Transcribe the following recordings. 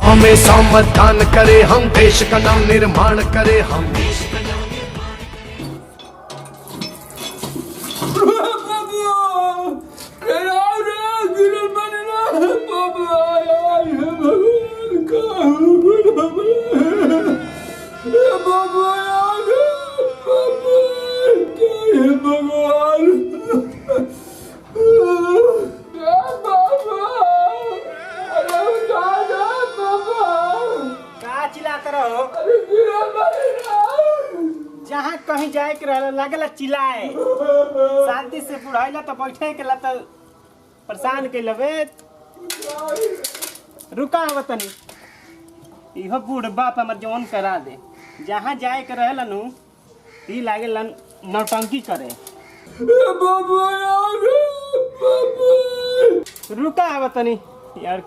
हमेशा मतदान करे हम, देश का नाम निर्माण करे हम। जहाँ कहीं जाए के लगेला चिल्लाए, शांति से बुढ़ाइला तो बैठे के ला तो परेशान के लबे। रुका हो तनी, इहो बूढ़ बाप हमर जौन करा दे। जहाँ जाए के रहेला नु ई लागेला नौटंकी करे। रुका हो तनी यार,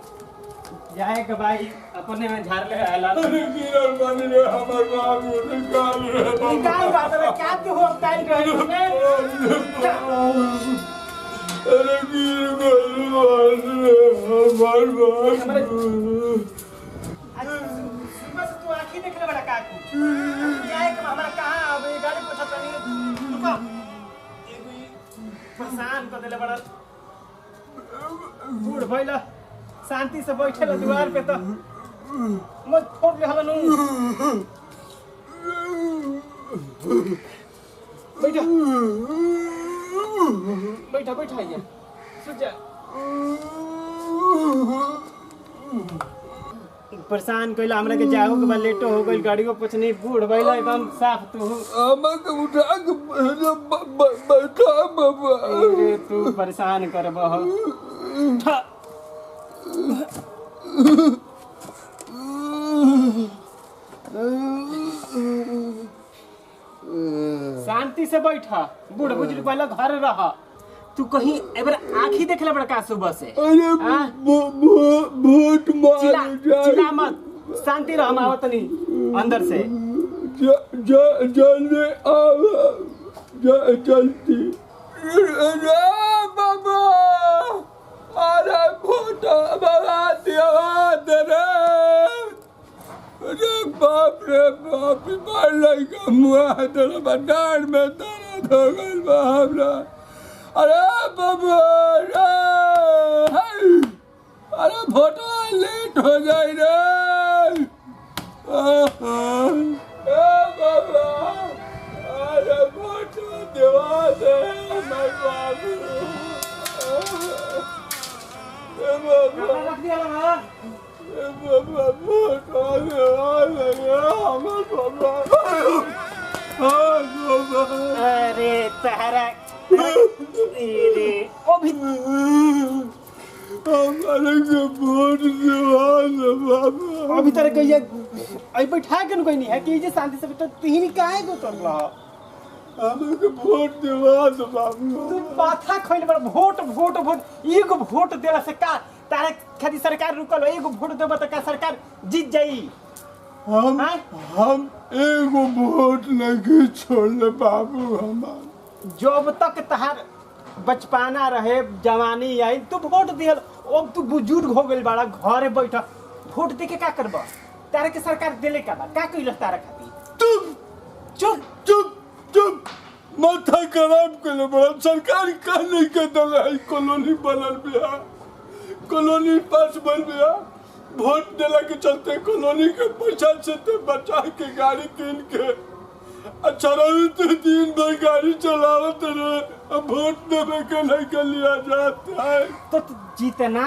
जाए के भाई अपने में झाड़ ले आला। अरे गिरल पानी रे हमर बाबू निकाल रे निकाल बात रे, क्या तू हो टाइम रहे रे। अरे गिर गइल हमर बाबू। सुबह से तू आंखें देखले बड़ा काकू। जाए के हमरा कहां अब गाड़ी पोछा तनी। रुको, एगो परेशान कर देले बड़ा बूढ़ भइला। शांति से बैठे ला द्वार पे तो मत फोड़ ले हला नु। बैठा बैठा बैठा ये सुजा। परेशान कइला हमरा के, जाओ के बाद लेटो हो गइल, गाड़ी को कुछ नहीं। बूढ़ भइला एकदम साफ तू। आमा के उठा के बैठा बाबा। अरे तू परेशान कर बह। शांति से बैठा, बूढ़ बुजुर्ग पहले घर रहा। तू कहीं एबर आँखी देख ले बड़का सुबह से। अरे भूत मार चिल्ला मत, शांति रह। हम आवत नहीं अंदर से। जल्दी आओ, जल्दी। अरे बाबा, अरे भूत बाबा दिया तेरे। अरे बाप रे बाप, मार लगा मुआ तेरा बंडार में दर्द हो गइल बा हमरा। अरे बाबा अरे भोटा लेट हो जाए रे। बाबा अरे भोटा देवा दे मैं बाबू। रख दिया ना। बाबा भोटा देवा दे हमर बाबा। अरे तहरा अरे अभी अभी तरह कहिए आई बैठा के कोई नहीं है कि जे शांति से तो तीन काहे को कर रहा। हमके वोट देवा दो बाबू। तू माथा खोल बड़ वोट वोट वोट। एगो वोट देला से का तारे खाली सरकार रुकल। एगो वोट देबा त का सरकार जीत जाई। हम एगो वोट नहीं छोड़ले बाबू। हमार जब तक तहार बचपना रहे, जवानी आई, तू वोट दिहल। अब तू बुजुर्ग हो गइल बड़ा, घरे बैठ वोट दे के का करबा। तारे के सरकार देले का बा का कइल तारा खातिर। चुप चुप चुप चुप, माथा खराब कर बड़ा। सरकार का नहीं के दल है। कॉलोनी बनल बिया, कॉलोनी पास बन बिया। वोट देला के चलते कॉलोनी के पैसा से ते बचा के गाड़ी किन के अच्छा रही तो दिन भर गाड़ी चलावत रहे। अब वोट देवे के नहीं के लिया जाता है। तो जितना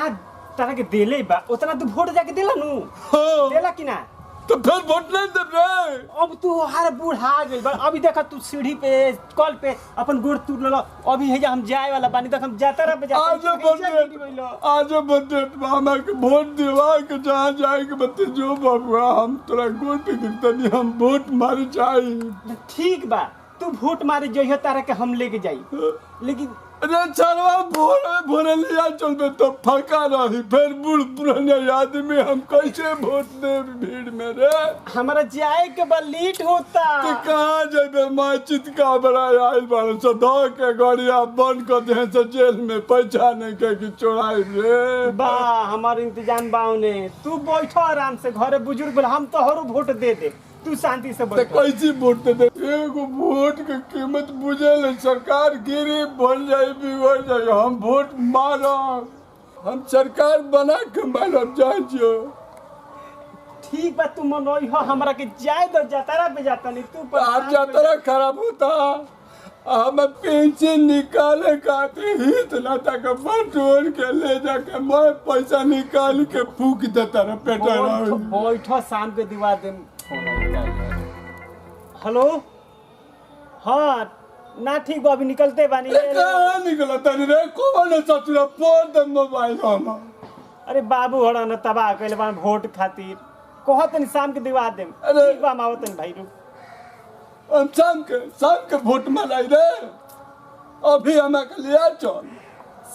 तारा के देले बा उतना तू वोट जाके देला नु। हाँ। देला कि ना? तो फिर वोट नहीं दे रहे। अब तू हर बूढ़ा गइल बा। अभी देखा तू सीढ़ी पे कॉल पे अपन गोड़ तू ल। अभी है हम जाए वाला बानी, देख हम जाता रह बजा। आज बजट मामा के वोट दिवा के जहाँ जाए के बत्ती जो बाबुआ हम तोरा गोड़ पे गिरता नहीं। हम वोट मारे चाहिए। ठीक बा, तू वोट मारे जइहो तारा के हम लेके जाई। लेकिन अरे चलवा भोरे लिया चलबे तो फका रही फिर बूढ़ पुराने आदमी हम कैसे वोट दे भीड़ में रे। हमारा जाए के बाद लेट होता। तो कहाँ जेबे माँ चितका बड़ा आयल बारन से दो के गाड़िया बंद कर दे से जेल में पहचाने के कि चोराई रे। बा हमार इंतजाम बाउने तू बैठो आराम से घरे बुजुर्ग बोला हम तो हरो वोट दे दे तू शांति से तो बैठ। कैसी वोट दे एगो वोट के कीमत बुझे ले सरकार गिरी बन जाए बिगड़ जाए हम वोट मारब हम सरकार बना के मारब जाइयो। ठीक बा तू मनोई हो हमरा के जाए दो जतरा पे जाता नहीं तू आज यात्रा खराब होता हमें पेंशन निकाले खाते हित ना तक बटोर के ले जाके मैं पैसा निकाल के फूक देता रहा पेटा बैठो शाम के दिवा दे। हेलो हाँ ना ठीक बा अभी निकलते बानी। कहाँ निकला तनी रे कौन सचुरा फोन दे मोबाइल हम। अरे बाबू हड़ा न तबाह कइले बान वोट खातिर कहत नहीं शाम के दिवा दे। अरे। ठीक बा हम आवत नहीं भाई रुक। हम शाम के वोट माराई रे अभी हमारे लिया चल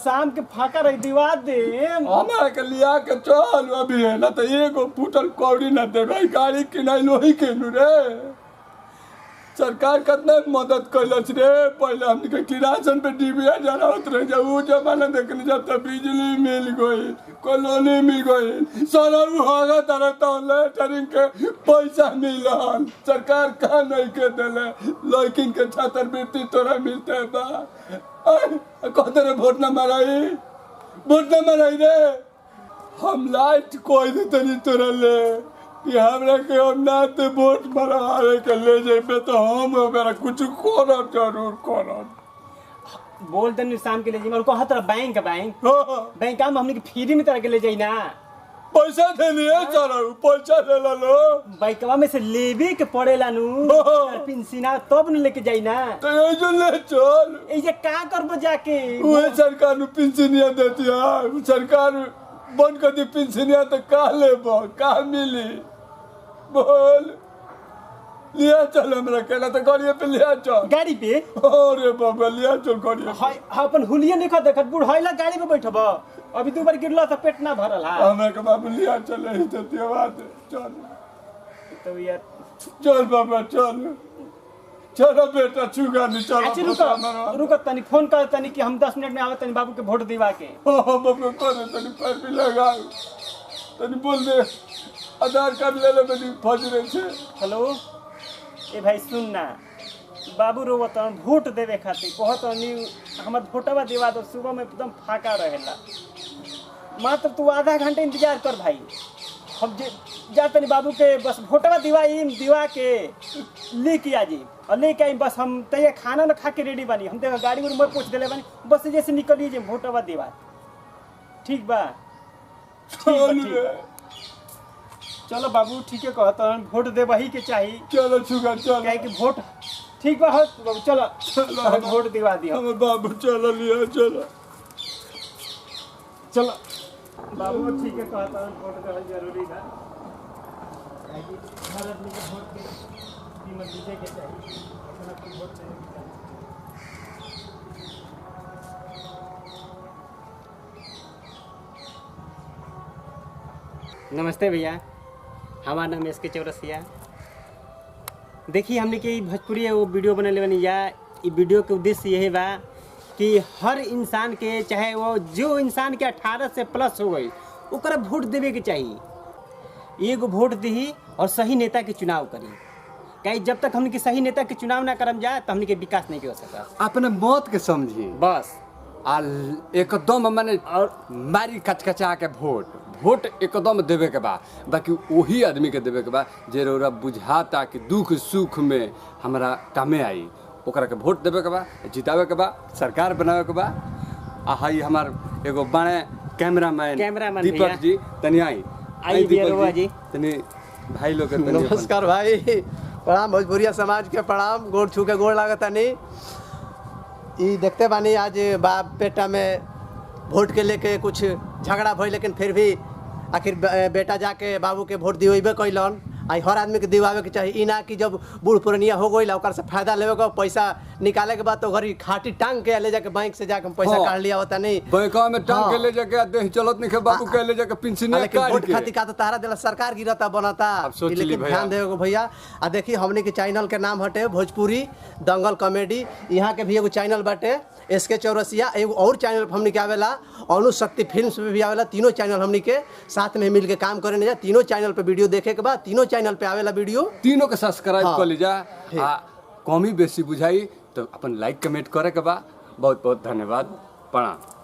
शाम के फाका रही दिवा दे। हमारे के लिया के चल अभी है ना तो एगो फूटल कौड़ी ना दे भाई गाड़ी किनाइल वही केलू रे। सरकार कितना मदद कैलस रे पहले हमके किरासन पे डिबिया जरावत रहे जब वो जमाना देखने जाता बिजली मिल गई कॉलोनी मिल गई सरऊ होगा तरह तो लेटरिंग के पैसा मिलल सरकार का नहीं के देले लेकिन के छात्रवृत्ति तोरा मिलते बा कहते रे वोट ना माराई रे हम लाइट कोई देते नहीं तोरा ले कि हमरा के हम ना ते वोट मारे के ले जेबे तो हम मेरा कुछ करब जरूर करब। बोल दे शाम के ले जी को हतरा बैंक बैंक हम हमने के फ्री में तरह के ले जाई ना पैसा देलिए चलो पैसा दे लो बैंकवा में से लेवे के पड़ेला नु पेंशना तब न लेके जाई ना तो ये जो ले चल ए जे का करबो जाके वो सरकार नु पेंशनिया देती है सरकार बंद कर दी पेंशनिया तो का लेबो का मिली बोल लिया चल हमरा केला तो गाड़ी पे लिया चल गाड़ी पे। अरे बाबा लिया चल गाड़ी हाय अपन हुलिया नहीं खा देखत बुढ़ाइला गाड़ी पे बैठब अभी दू बार गिरला तो पेट ना भरल है। हमरा के बाबू लिया चल ही तो बात चल तो यार चल बाबा चलो बेटा छुगा नहीं अच्छा रुको तनी फोन कर तनी कि हम 10 मिनट में आवत तनी बाबू के वोट दिवा के। बाबू करे तनी पैर भी लगा तनी बोल दे आधार कार्ड ले ले बनी फौज रहे छे। हेलो ए भाई सुन ना बाबू रोवत वोट देवे खातिर कहत नहीं हमर वोटवा दिवा दो सुबह में एकदम फाका रहेला मात्र तू आधा घंटे इंतजार कर भाई हम जा तनी बाबू के बस वोटवा दिवा के लेके आ जी और लेके आई बस हम तैयार खाना ना खा के रेडी बानी हम देखा गाड़ी उड़ में पूछ देले बानी बस जैसे निकलिए जे वोटवा दिवा ठीक बा। चलो बाबू ठीक है कहत वोट देबही के चाहिए। चलो छुगा चल क्या कि वोट ठीक बा हो बाबू चलो वोट दिवा दियो हम बाबू चलो लिया चलो बाबू ठीक है कहता हूँ वोट देना जरूरी है भारत में वोट की कीमत दीजिए के चाहिए अपना की वोट देने की चाहिए। नमस्ते भैया हमारा नाम एस के चौरसिया। देखिए हमने कि भोजपुरी वो वीडियो बने बनी या ये वीडियो के उद्देश्य यही बा कि हर इंसान के चाहे वो जो इंसान के 18 से प्लस हो गई ओकरा वोट देवे के चाहिए एगो वोट दी और सही नेता के चुनाव करी कहीं जब तक हमने के सही नेता के चुनाव ना करम जाए तो हमने के विकास नहीं हो सका। अपने मौत के समझी बस एकदम माने और मारी कचकचा के वोट एकदम देवे के बा बाकी वही आदमी के देवे के बा जे रौरा बुझाता कि दुख सुख में हमारा कामे आई ओकरा के वोट देवे के बा जितावे के बा सरकार बनावे के बा। हाई हमार एगो बड़े कैमरामैन दीपक जी तनी आई दीपक जी तनी भाई लोग नमस्कार भाई प्रणाम भोजपुरिया समाज के प्रणाम गोड़ छू के गोड़ लागता नहीं ई देखते बानी आज बाप बेटा में वोट के लेके कुछ झगड़ा भई लेकिन फिर भी आखिर बेटा जाके बाबू के वोट दिवेबे कैलन आई हर आदमी के दिवावे के चाहिए। ई ना कि जब बूढ़ पुरनिया हो गई ओकर से फायदा लेवे के पैसा निकाले के बाद तो घरी खाटी टांग के ले जाके बैंक से जाके पैसा हाँ। काट लिया होता नहीं बैंकवा में टांग हाँ। के ले जाके देह चलत नहीं के बाबू के ले जाके पेंशन लेकिन काट वोट के खातिर का तो तारा दिला सरकार गिरता बनता। अब सोच ली लेकिन भैया। ध्यान देवे भैया। आ देखी हमने के चैनल के नाम हटे भोजपुरी दंगल कॉमेडी। यहाँ के भी एगो चैनल बाटे SK चौरसिया। एगो और चैनल हमने के आवेला अनुशक्ति फिल्म्स पे भी आवेला। तीनों चैनल हमने के साथ में मिल के काम करे जा। तीनों चैनल पे वीडियो देखे के बाद तीनों चैनल पे आवेला वीडियो। तीनों के सब्सक्राइब हाँ। कर लीजा। आ कमी बेसी बुझाई तो अपन लाइक कमेंट करे के बा। बहुत बहुत धन्यवाद। प्रणाम।